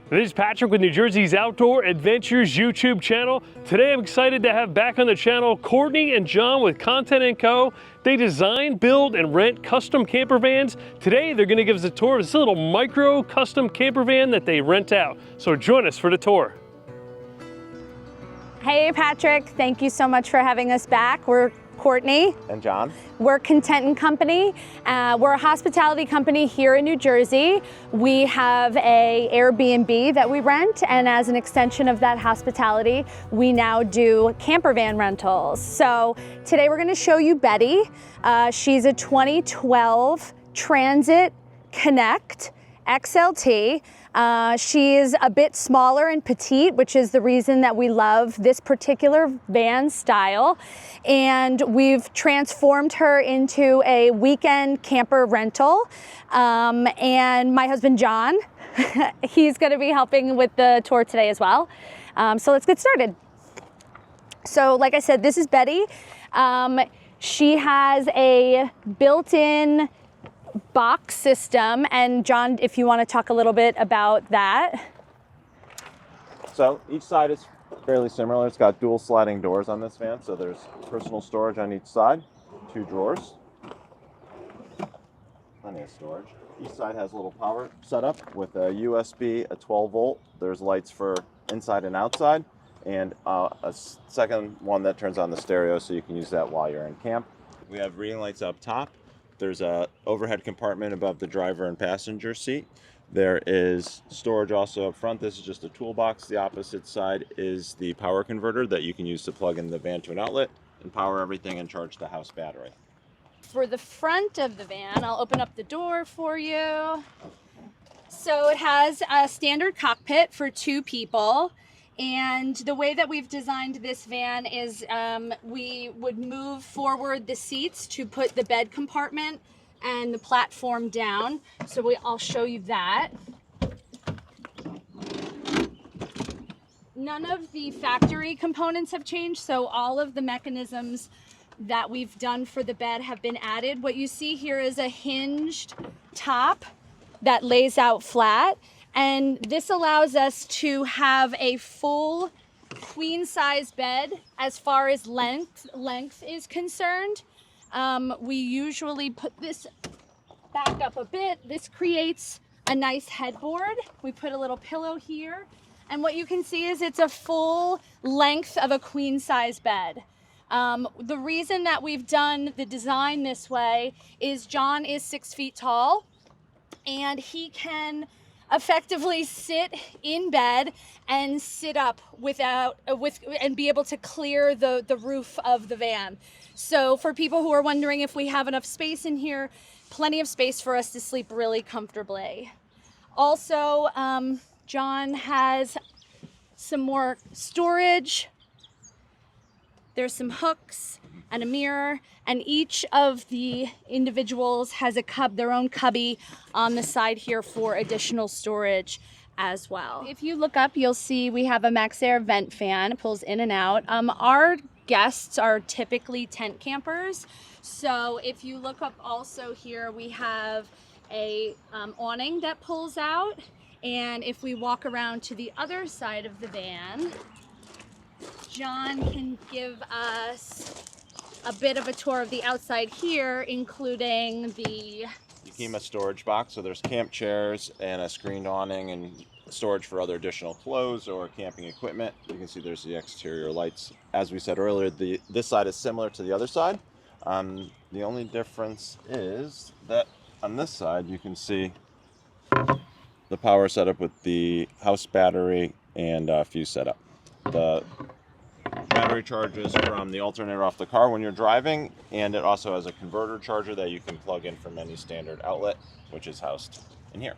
This is Patrick with New Jersey's Outdoor Adventures YouTube channel. Today I'm excited to have back on the channel Courtney and John with Content & Co. They design, build, and rent custom camper vans. Today they're going to give us a tour of this little micro custom camper van that they rent out. So join us for the tour. Hey Patrick, thank you so much for having us back. We're Courtney. And John. We're Content & Company. We're a hospitality company here in New Jersey. We have a Airbnb that we rent, and as an extension of that hospitality, we now do camper van rentals. So today we're going to show you Betty. She's a 2012 Transit Connect XLT. She's a bit smaller and petite, which is the reason that we love this particular van style. And we've transformed her into a weekend camper rental. And my husband, John, he's going to be helping with the tour today as well. So let's get started. So like I said, this is Betty. She has a built-in box system, and John, if you want to talk a little bit about that. So each side is fairly similar. It's got dual sliding doors on this van, so there's personal storage on each side, 2 drawers, plenty of storage. Each side has a little power setup with a USB, a 12 volt. There's lights for inside and outside, and a second one that turns on the stereo, so you can use that while you're in camp. We have reading lights up top. There's a overhead compartment above the driver and passenger seat. There is storage also up front. This is just a toolbox. The opposite side is the power converter that you can use to plug in the van to an outlet and power everything and charge the house battery. For the front of the van, I'll open up the door for you. So it has a standard cockpit for 2 people. And the way that we've designed this van is we would move forward the seats to put the bed compartment and the platform down. So I'll show you that. None of the factory components have changed, so all of the mechanisms that we've done for the bed have been added. What you see here is a hinged top that lays out flat. And this allows us to have a full queen size bed as far as length is concerned. We usually put this back up a bit. This creates a nice headboard. We put a little pillow here. And what you can see is it's a full length of a queen size bed. The reason that we've done the design this way is John is 6 feet tall, and he can effectively sit in bed and sit up and be able to clear the roof of the van. So for people who are wondering if we have enough space in here, plenty of space for us to sleep really comfortably. Also, John has some more storage. There's some hooks and a mirror, and each of the individuals has their own cubby on the side here for additional storage as well. If you look up, you'll see we have a MaxxAir vent fan. It pulls in and out. Our guests are typically tent campers, so if you look up also here, we have a awning that pulls out, and if we walk around to the other side of the van, John can give us a bit of a tour of the outside here, including the Yakima storage box. So there's camp chairs and a screened awning and storage for other additional clothes or camping equipment. You can see there's the exterior lights. As we said earlier, this side is similar to the other side. The only difference is that on this side you can see the power setup with the house battery and fuse setup. The battery charges from the alternator off the car when you're driving, and it also has a converter charger that you can plug in from any standard outlet, which is housed in here.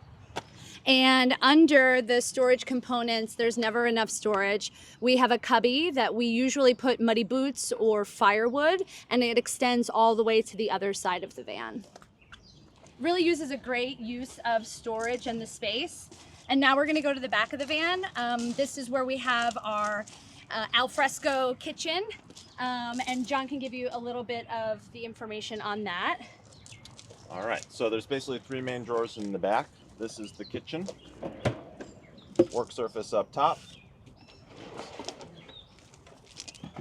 And under the storage components, there's never enough storage. We have a cubby that we usually put muddy boots or firewood, and it extends all the way to the other side of the van. Really uses a great use of storage and the space. And now we're gonna go to the back of the van. This is where we have our alfresco kitchen, and John can give you a little bit of the information on that. All right, so there's basically 3 main drawers in the back. This is the kitchen. Work surface up top.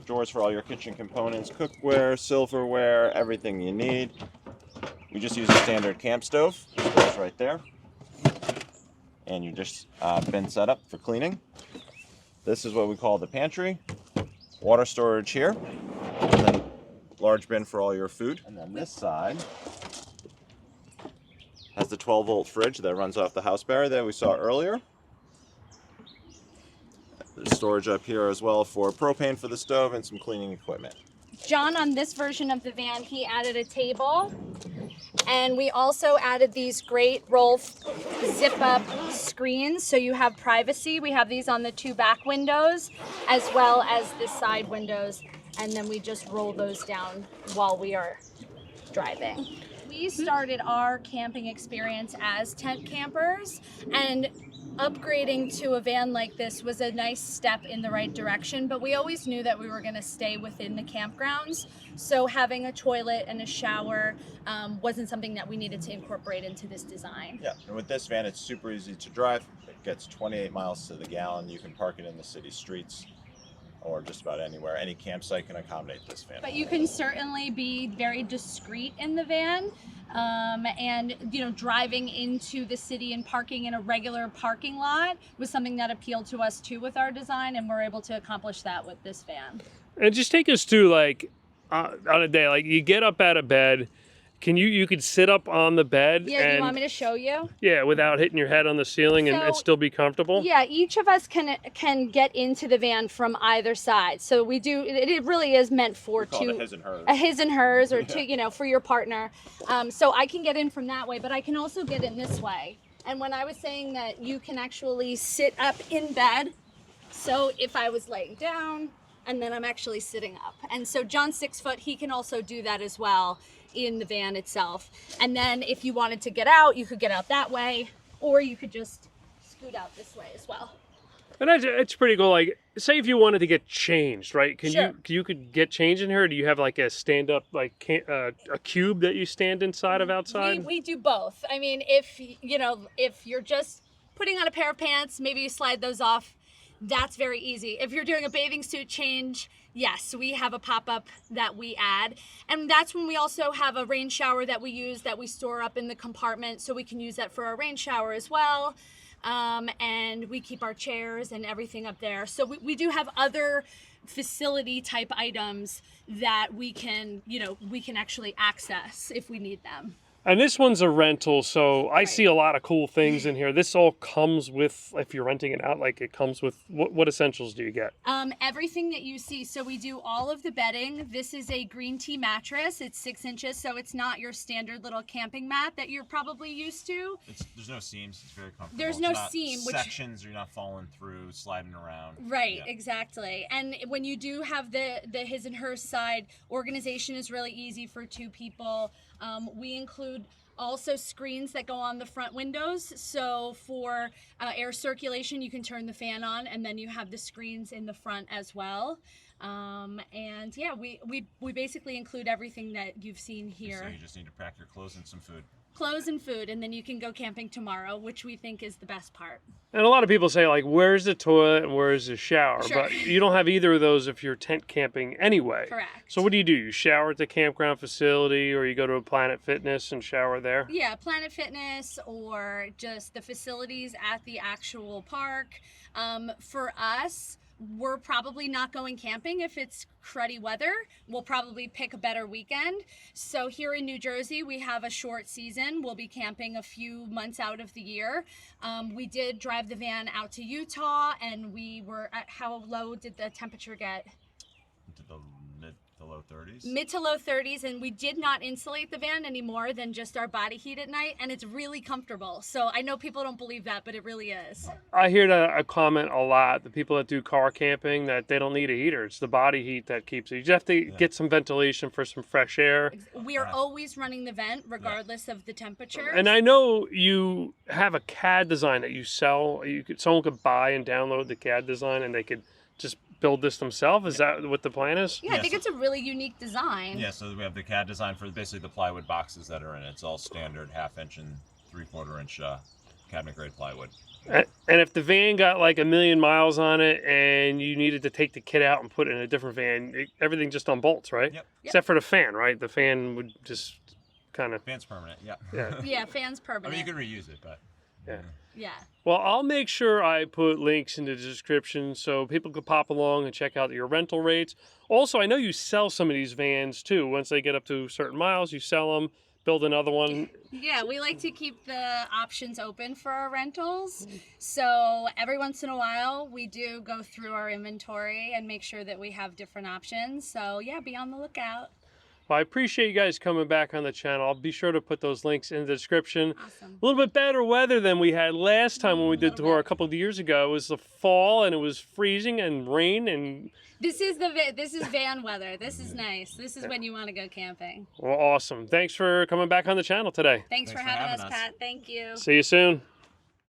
Drawers for all your kitchen components, cookware, silverware, everything you need. We just use a standard camp stove. It goes right there. And you just bin set up for cleaning. This is what we call the pantry. Water storage here. And then large bin for all your food. And then this side has the 12-volt fridge that runs off the house barrier that we saw earlier. There's storage up here as well for propane for the stove and some cleaning equipment. John, on this version of the van, he added a table, and we also added these great roll zip-up screens so you have privacy. We have these on the 2 back windows as well as the side windows, and then we just roll those down while we are driving. We started our camping experience as tent campers, and upgrading to a van like this was a nice step in the right direction, but we always knew that we were going to stay within the campgrounds. So having a toilet and a shower wasn't something that we needed to incorporate into this design. Yeah, and with this van, it's super easy to drive. It gets 28 miles to the gallon. You can park it in the city streets or just about anywhere. Any campsite can accommodate this van. But you can certainly be very discreet in the van. And driving into the city and parking in a regular parking lot was something that appealed to us too with our design, and we're able to accomplish that with this van. And just take us through, like, on a day, like, you get up out of bed. You could sit up on the bed. Yeah, and, do you want me to show you? Yeah, without hitting your head on the ceiling and still be comfortable? Yeah, each of us can get into the van from either side. So we do, it really is meant for two, his and hers. A his and hers, or two, for your partner. So I can get in from that way, but I can also get in this way. And when I was saying that you can actually sit up in bed, so if I was laying down and then I'm actually sitting up. And so John's 6 foot, he can also do that as well in the van itself. And then if you wanted to get out, you could get out that way, or you could just scoot out this way as well. And it's pretty cool. Like, say if you wanted to get changed, right? Sure. You could get changed in here, or do you have like a stand-up, like a cube that you stand inside of outside? We do both. I mean, if you're just putting on a pair of pants, maybe you slide those off. That's very easy. If you're doing a bathing suit change, yes, we have a pop-up that we add. And that's when we also have a rain shower that we use, that we store up in the compartment, so we can use that for our rain shower as well. And we keep our chairs and everything up there. So we do have other facility type items that we can actually access if we need them. And this one's a rental, so I see a lot of cool things in here. This all comes with, if you're renting it out, like it comes with, what essentials do you get? Everything that you see. So we do all of the bedding. This is a green tea mattress. It's 6 inches, so it's not your standard little camping mat that you're probably used to. There's no seams. It's very comfortable. There's no seam. Sections, you're not falling through, sliding around. Right, yeah. Exactly. And when you do have the his and her side, organization is really easy for 2 people. We include also screens that go on the front windows. So for air circulation, you can turn the fan on, and then you have the screens in the front as well. And yeah, we basically include everything that you've seen here. So you just need to pack your clothes and some food. Clothes and food, and then you can go camping tomorrow, which we think is the best part. And a lot of people say, like, where's the toilet and where's the shower? Sure. But you don't have either of those if you're tent camping anyway. Correct. So what do? You shower at the campground facility, or you go to a Planet Fitness and shower there? Yeah, Planet Fitness, or just the facilities at the actual park. For us, we're probably not going camping if it's cruddy weather. We'll probably pick a better weekend. So here in New Jersey, we have a short season. We'll be camping a few months out of the year. We did drive the van out to Utah, and we were at, how low did the temperature get? Into the mid to low 30s. Mid to low 30s, and we did not insulate the van any more than just our body heat at night, and it's really comfortable. So I know people don't believe that, but it really is. I hear a comment a lot, the people that do car camping, that they don't need a heater. It's the body heat that keeps it. You just have to get some ventilation for some fresh air. We are always running the vent regardless of the temperature. And I know you have a CAD design that you sell. Someone could buy and download the CAD design, and they could just build this themselves. Is that what the plan is? Yeah, I think it's a really unique design. Yeah, so we have the CAD design for basically the plywood boxes that are in it. It's all standard 1/2 inch and 3/4 inch cabinet grade plywood. And if the van got like 1,000,000 miles on it and you needed to take the kit out and put it in a different van, everything just on bolts, right? Yep. Except for the fan, right? The fan would just kind of... Fan's permanent, yeah. Yeah, fan's I permanent. mean, you can reuse it, but... Yeah. Yeah. Well, I'll make sure I put links in the description so people could pop along and check out your rental rates. Also, I know you sell some of these vans too. Once they get up to certain miles, you sell them, build another one. Yeah, we like to keep the options open for our rentals. So every once in a while, we do go through our inventory and make sure that we have different options. So yeah, be on the lookout. Well, I appreciate you guys coming back on the channel. I'll be sure to put those links in the description. Awesome. A little bit better weather than we had last time when we did the tour a bit. couple of years ago. It was the fall and it was freezing and rain and... This is van weather. This is nice. This is when you want to go camping. Well, awesome. Thanks for coming back on the channel today. Thanks for having us, Pat. Thank you. See you soon.